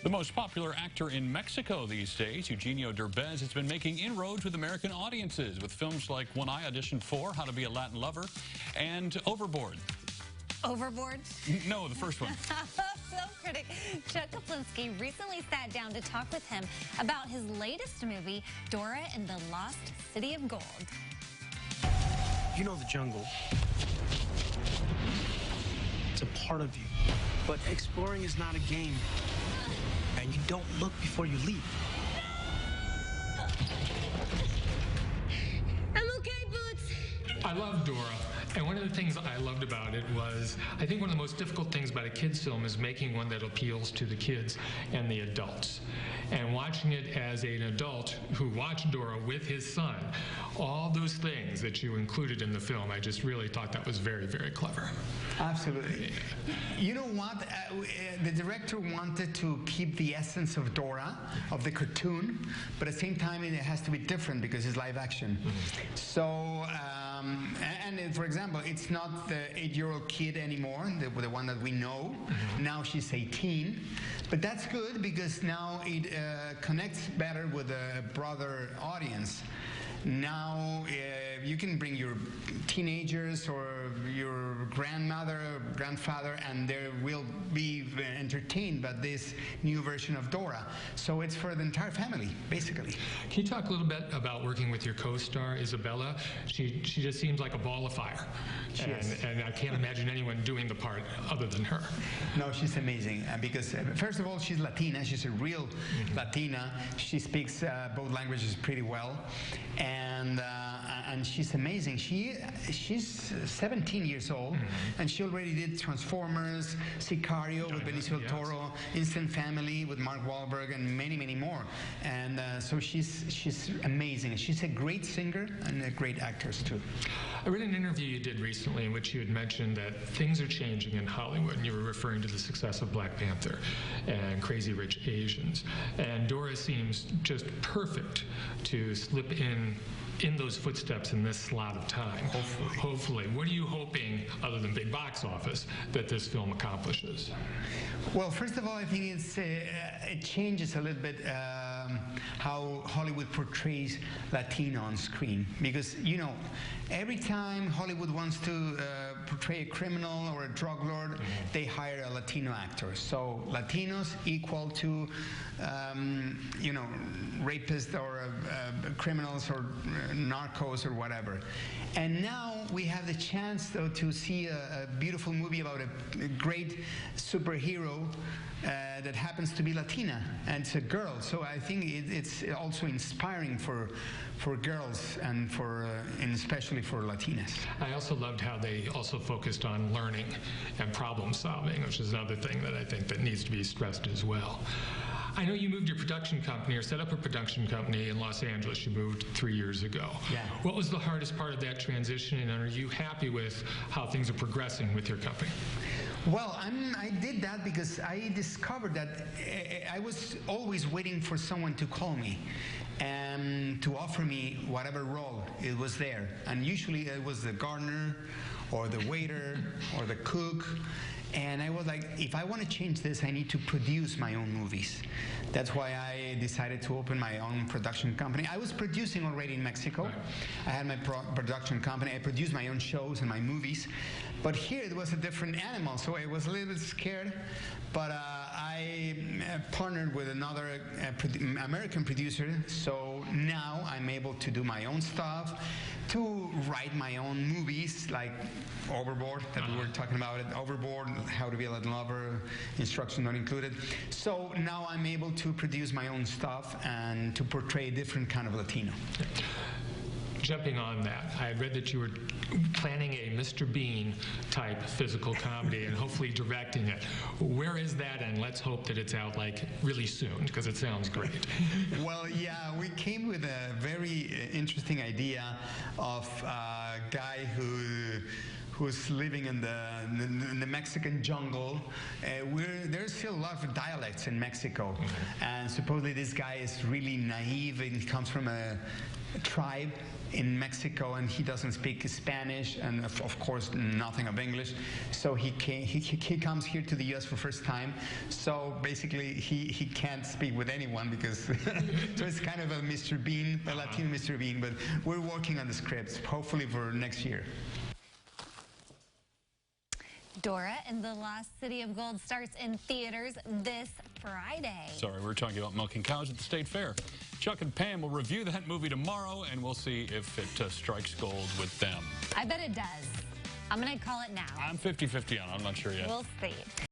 The most popular actor in Mexico these days, Eugenio Derbez, has been making inroads with American audiences with films like One I Auditioned For, How to Be a Latin Lover, and Overboard. Overboard? No, the first one. Film critic Chuck Koplinski recently sat down to talk with him about his latest movie, Dora and the Lost City of Gold. You know the jungle. It's a part of you. But exploring is not a game. And you don't look before you leap. I'm okay, Boots. I love Dora. And one of the things I loved about it was, I think one of the most difficult things about a kid's film is making one that appeals to the kids and the adults. And watching it as an adult who watched Dora with his son, all those things that you included in the film, I just really thought that was very, very clever. Absolutely. You know what? The director wanted to keep the essence of Dora, of the cartoon, but at the same time it has to be different because it's live action. So, for example, it's not the 8-year-old kid anymore, the one that we know. Now she's 18. But that's good because now it connects better with a broader audience. Now you can bring your teenagers or your grandmother or grandfather and they will be entertained by this new version of Dora. So it's for the entire family, basically. Can you talk a little bit about working with your co-star, Isabella? She just seems like a ball of fire. And I can't imagine anyone doing the part other than her. No, she's amazing because first of all, she's Latina. She's a real Latina. She speaks both languages pretty well. And she's amazing. She's 17 years old, and she already did Transformers, Sicario with Benicio del Toro, Instant Family with Mark Wahlberg, and many, many more. And so she's amazing. She's a great singer and a great actress too. I read an interview you did recently in which you had mentioned that things are changing in Hollywood, and you were referring to the success of Black Panther and Crazy Rich Asians. And Dora seems just perfect to slip in those footsteps in this slot of time. Hopefully. What are you hoping, other than big box office, that this film accomplishes? Well, first of all, I think it changes a little bit how Hollywood portrays Latino on screen. Because, you know, every time Hollywood wants to portray a criminal or a drug lord, they hire a Latino actor. So Latinos equal to, you know, rapists or criminals or narcos or whatever. And now we have the chance, though, to see a beautiful movie about a great superhero that happens to be Latina, and it's a girl. So I think it's also inspiring for girls and especially for Latinas. I also loved how they also focused on learning and problem solving, which is another thing that I think that needs to be stressed as well. I know you moved your production company or set up a production company in Los Angeles. You moved 3 years ago. Yeah. What was the hardest part of that transition, and are you happy with how things are progressing with your company? Well, I did that because I discovered that I was always waiting for someone to call me and to offer me whatever role it was there. And usually it was the gardener or the waiter or the cook. And I was like, if I want to change this, I need to produce my own movies. That's why I decided to open my own production company. I was producing already in Mexico. I had my production company. I produced my own shows and my movies. But here it was a different animal, so I was a little bit scared. But I partnered with another American producer, so now I'm able to do my own stuff, to write my own movies, like Overboard, that we were talking about it, Overboard, How to Be a Latin Lover, Instructions Not Included. So now I'm able to produce my own stuff and to portray a different kind of Latino. Jumping on that, I had read that you were planning a Mr. Bean type physical comedy and hopefully directing it. Where is that? And let's hope that it's out like really soon, because it sounds great. Well, yeah, we came with a very interesting idea of a guy who's living in the Mexican jungle. There's still a lot of dialects in Mexico, and supposedly this guy is really naive and he comes from a tribe in Mexico, and he doesn't speak Spanish, and of course nothing of English. So he comes here to the U.S. for first time. So basically, he can't speak with anyone because so it's kind of a Mr. Bean, a Latino Mr. Bean. But we're working on the scripts, hopefully for next year. Dora and the Lost City of Gold starts in theaters this Friday. Sorry, we're talking about milking cows at the State Fair. Chuck and Pam will review that movie tomorrow, and we'll see if it strikes gold with them. I bet it does. I'm going to call it now. I'm 50-50 on it. I'm not sure yet. We'll see.